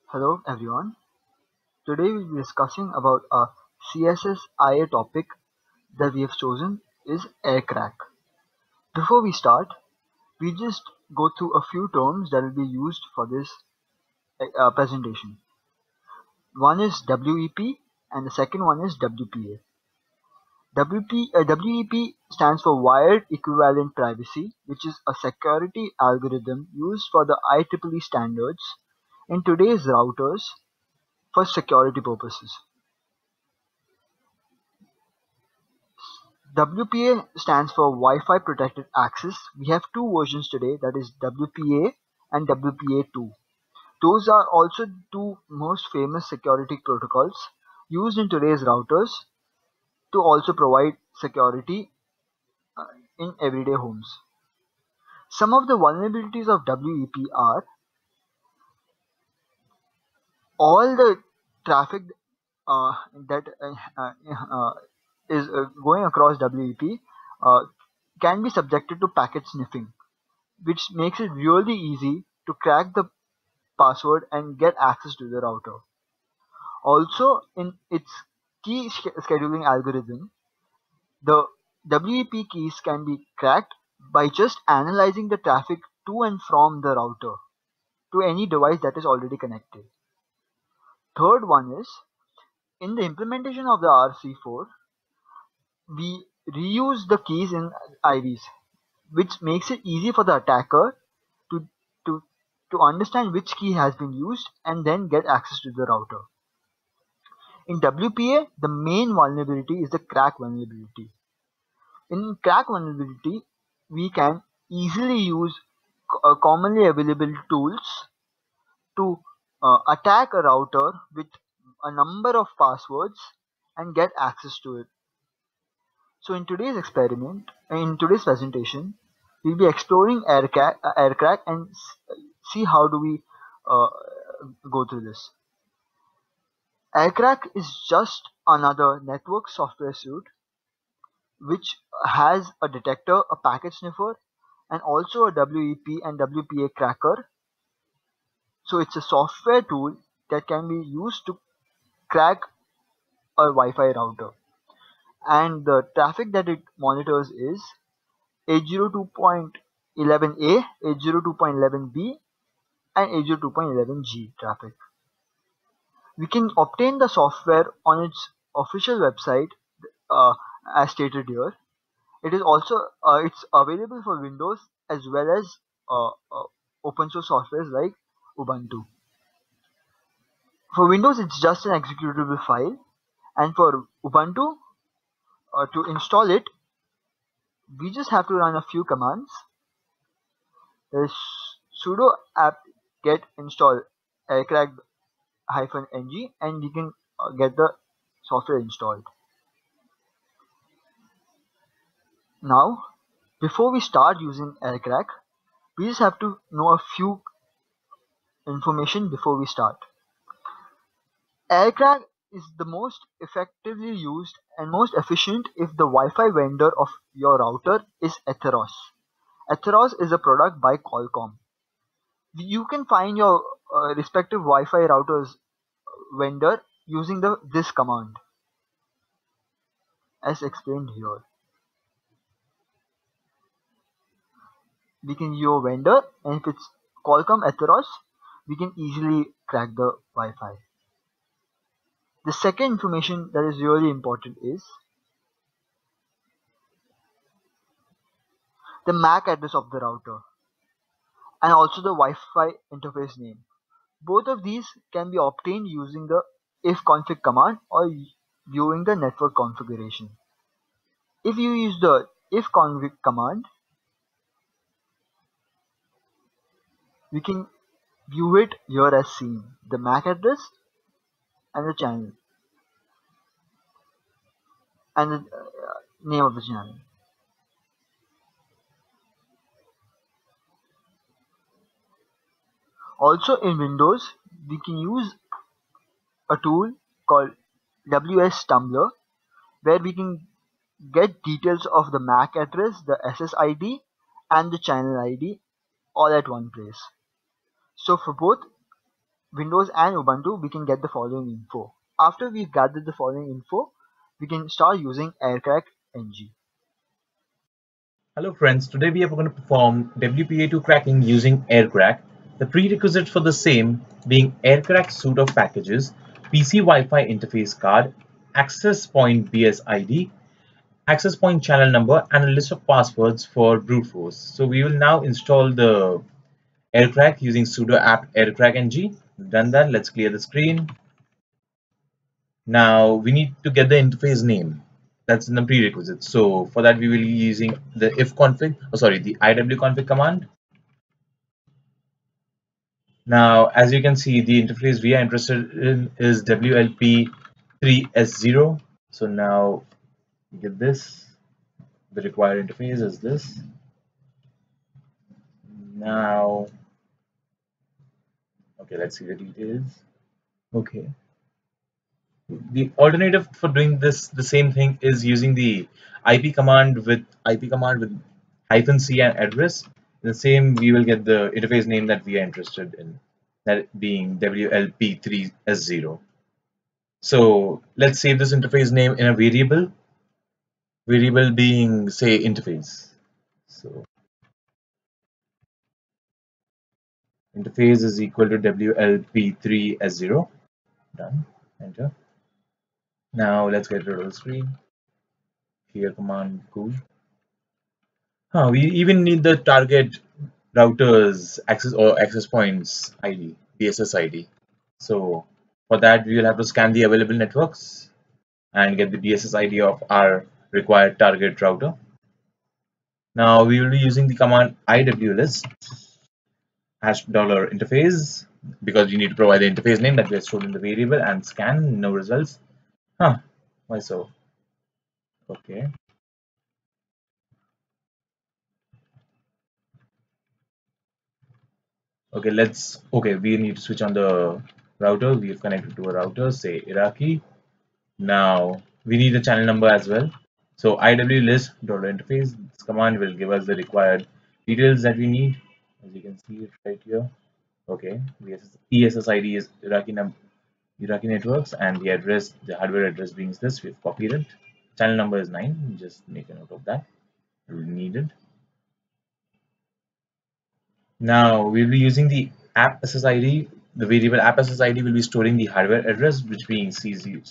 Hello everyone. Today we'll be discussing about a CSSIA topic that we have chosen is Aircrack. Before we start, we just go through a few terms that will be used for this presentation. One is WEP and the second one is WPA. WEP stands for Wired Equivalent Privacy, which is a security algorithm used for the IEEE standards in today's routers for security purposes. WPA stands for Wi-Fi Protected Access. We have two versions today, that is WPA and WPA2. Those are also two most famous security protocols used in today's routers to also provide security in everyday homes. Some of the vulnerabilities of WEP are all the traffic that is going across WEP can be subjected to packet sniffing, which makes it really easy to crack the password and get access to the router. Also, in its key scheduling algorithm, the WEP keys can be cracked by just analyzing the traffic to and from the router to any device that is already connected. Third one is, in the implementation of the RC4, we reuse the keys in IVs, which makes it easy for the attacker to, to, to understand which key has been used and then get access to the router. In WPA, the main vulnerability is the crack vulnerability. In crack vulnerability, we can easily use commonly available tools to attack a router with a number of passwords and get access to it. So in today's presentation, we'll be exploring Aircrack and see how do we go through this. Aircrack is just another network software suite which has a detector, a packet sniffer, and also a WEP and WPA cracker. So it's a software tool that can be used to crack a Wi-Fi router. And the traffic that it monitors is 802.11a, 802.11b, and 802.11g traffic. We can obtain the software on its official website, as stated here. It is also it's available for Windows as well as open source softwares like Ubuntu. For Windows, it's just an executable file, and for Ubuntu, to install it, we just have to run a few commands. There's sudo apt get install aircrack-ng and we can get the software installed. Now, before we start using Aircrack, we just have to know a few information before we start. Aircrack is the most effectively used and most efficient if the Wi-Fi vendor of your router is Atheros. Atheros is a product by Qualcomm. You can find your respective Wi-Fi router's vendor using this command, as explained here. We can use your vendor, and if it's Qualcomm Atheros, we can easily crack the Wi-Fi. The second information that is really important is the MAC address of the router and also the Wi-Fi interface name. Both of these can be obtained using the ifconfig command or viewing the network configuration. If you use the ifconfig command, we can view it here as seen, the MAC address and the channel and the name of the channel. Also in Windows, we can use a tool called WS Tumbler, where we can get details of the MAC address, the SSID and the channel ID all at one place. So for both Windows and Ubuntu, we can get the following info. After we've gathered the following info, we can start using Aircrack-ng. Hello friends, today we are going to perform WPA2 cracking using Aircrack. The prerequisites for the same being Aircrack suite of packages, PC Wi-Fi interface card, access point BSID, access point channel number, and a list of passwords for brute force. So we will now install the Aircrack using sudo apt Aircrack-ng. We've done that. Let's clear the screen. Now we need to get the interface name. That's in the prerequisite. So for that we will be using the the iwconfig command. Now as you can see, the interface we are interested in is WLP3S0. So now you get this. The required interface is this. Now, okay, let's see the details. Okay. The alternative for doing this, the same thing, is using the IP command with -c and address. The same, we will get the interface name that we are interested in, that being WLP3S0. So let's save this interface name in a variable being say interface. So interface is equal to WLP3S0. Done. Enter. Now let's get rid of the screen. Clear command, cool. We even need the target router's access points ID, BSS ID. So for that, we will have to scan the available networks and get the BSS ID of our required target router. Now we will be using the command iwlist $interface because we need to provide the interface name that we have stored in the variable and scan. No results. Why so? Okay. Okay, we need to switch on the router. We have connected to a router, say Iraqi. Now we need a channel number as well. So iwlist $interface, this command will give us the required details that we need. As you can see it right here. Okay, ESSID is Iraqi networks, and the address, the hardware address being this, we've copied it. Channel number is 9. Just make a note of that. Needed. Now we'll be using the app SSID. The variable app SSID will be storing the hardware address, which being C8. You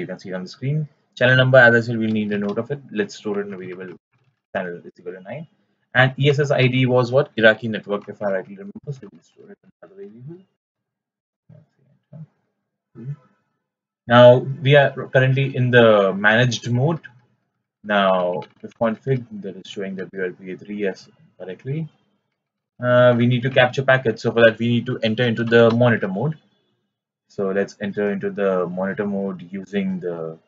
can see it on the screen. Channel number, as I said, we'll need a note of it. Let's store it in a variable channel is equal to 9. And ESSID was what? Iraqi network, if I rightly remember. So we'll store it in another variable. Now we are currently in the managed mode. Now if config, that is showing the WLPA3 as correctly. We need to capture packets, so for that we need to enter into the monitor mode. So let's enter into the monitor mode using the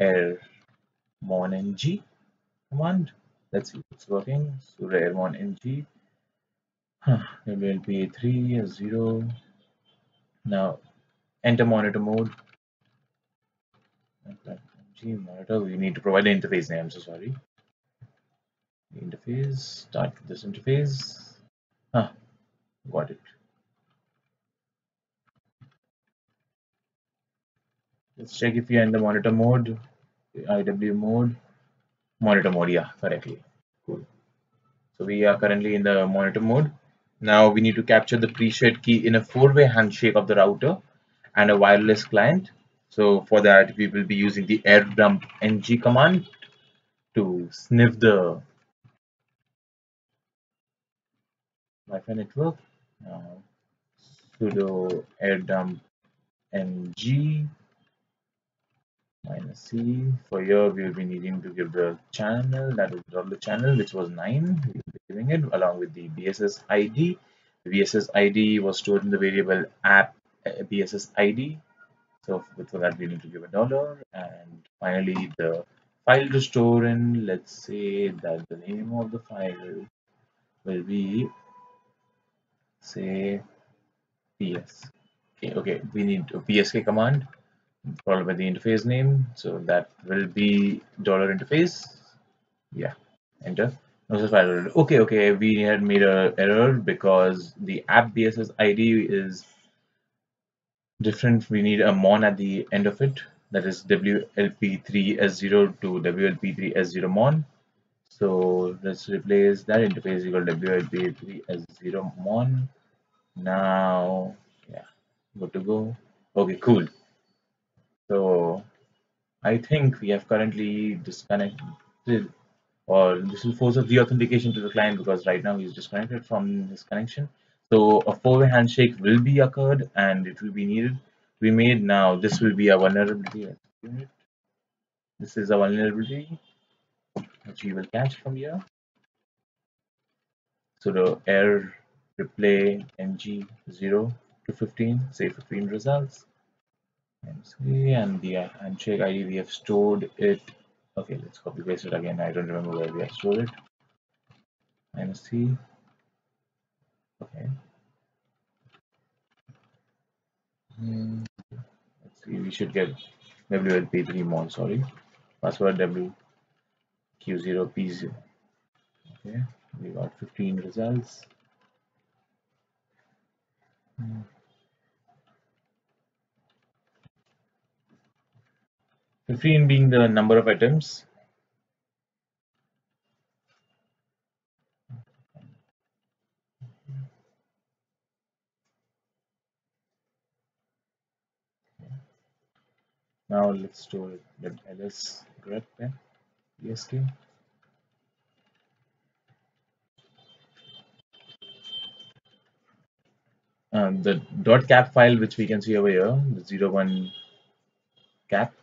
airmon-ng command. Let's see if it's working. So the airmon-ng WLPA3 0. Now enter monitor mode. Monitor, we need to provide the interface name. I'm so sorry. The interface, start this interface. Got it. Let's check if we are in the monitor mode, IW monitor mode, yeah, correctly. Cool. So we are currently in the monitor mode. Now we need to capture the pre-shared key in a four-way handshake of the router and a wireless client. So for that we will be using the airdump-ng command to sniff the Wi-Fi network. Sudo airdump-ng -c. For here we will be needing to give the channel, that is the channel, which was 9. We will be giving it along with the BSS ID. The BSS ID was stored in the variable app BSS ID. So for that we need to give a dollar. And finally the file to store in, let's say that the name of the file will be, say, ps. Okay, we need a psk command followed by the interface name, so that will be $interface. Yeah, enter. No such file. Okay, we had made a error because the app BSS ID is different. We need a mon at the end of it. That is WLP3S0 to WLP3S0 mon. So let's replace that interface equal WLP3S0 mon. Now, yeah, good to go. Okay, cool. So I think we have currently disconnected, or this will force a re-authentication to the client because right now he's disconnected from his connection. So a four-way handshake will be occurred and it will be needed to be made. Now this will be a vulnerability. This is a vulnerability which we will catch from here. So the error replay ng 0 to 15, say 15 results. And the handshake ID we have stored it. Okay, let's copy paste it again. I don't remember where we have stored it. -c. Okay. Let's see. We should get WLP3 mon. Sorry, password WQ0P0. Okay, we got 15 results. 15 being the number of items. Now let's store it. Let ls grep esk. The .cap file which we can see over here, the 01 cap,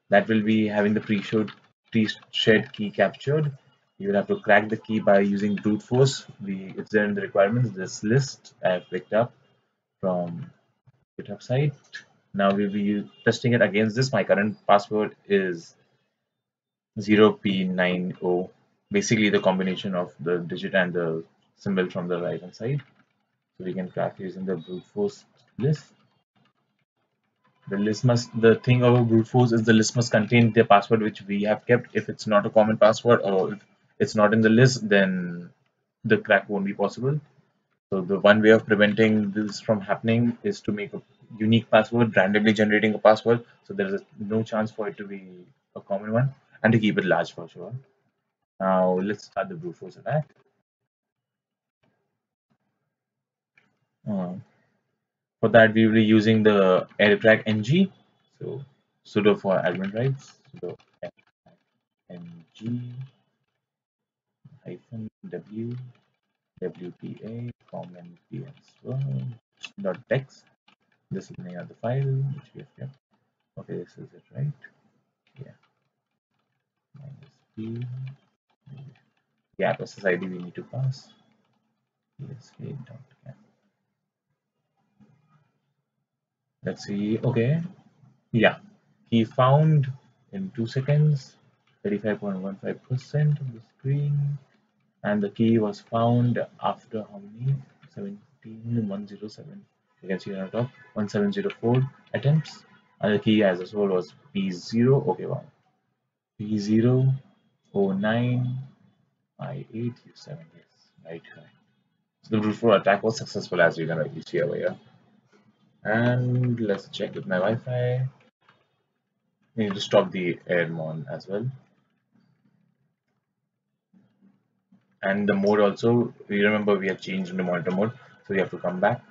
that will be having the pre-shared key captured. You will have to crack the key by using brute force. It's there in the requirements. This list I have picked up from GitHub site. Now we'll be testing it against this. My current password is 0p90, basically the combination of the digit and the symbol from the right hand side. So we can crack using the brute force list. The thing about brute force is the list must contain the password which we have kept. If it's not a common password or if it's not in the list, then the crack won't be possible. So the one way of preventing this from happening is to make a unique password, randomly generating a password, so there is no chance for it to be a common one, and to keep it large for sure. Now let's start the brute force attack. For that we will be using the Aircrack-ng. So sudo for admin rights, sudo ng -w wpa common ps1.txt. This is the name of the file which we have kept. Okay, this is it, right? Yeah. -p. Gap SSID we need to pass. Let's see. Okay. Yeah. He found in 2 seconds 35.15% of the screen, and the key was found after how many? 17107. You can see on the top 1704 attempts, and the key as a whole was P0. Okay, wow. P0 09 I8 U7. Yes, right. So the brute force attack was successful, as you can rightly see over here. And let's check with my Wi-Fi. We need to stop the airmon as well. And the mode also, we remember we have changed into monitor mode, so we have to come back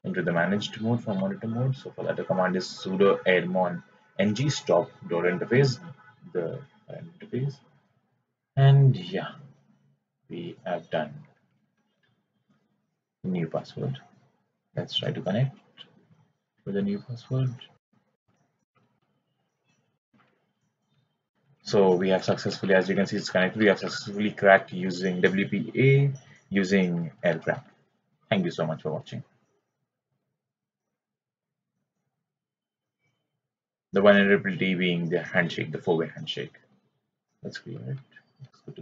into the managed mode from monitor mode. So for that, the command is sudo airmon ng stop door interface, the interface. And yeah, we have done the new password. Let's try to connect with a new password. So we have successfully, as you can see, it's connected. We have successfully cracked using WPA using Aircrack. Thank you so much for watching. The vulnerability being the handshake, the four-way handshake. Let's clear it. Let's go to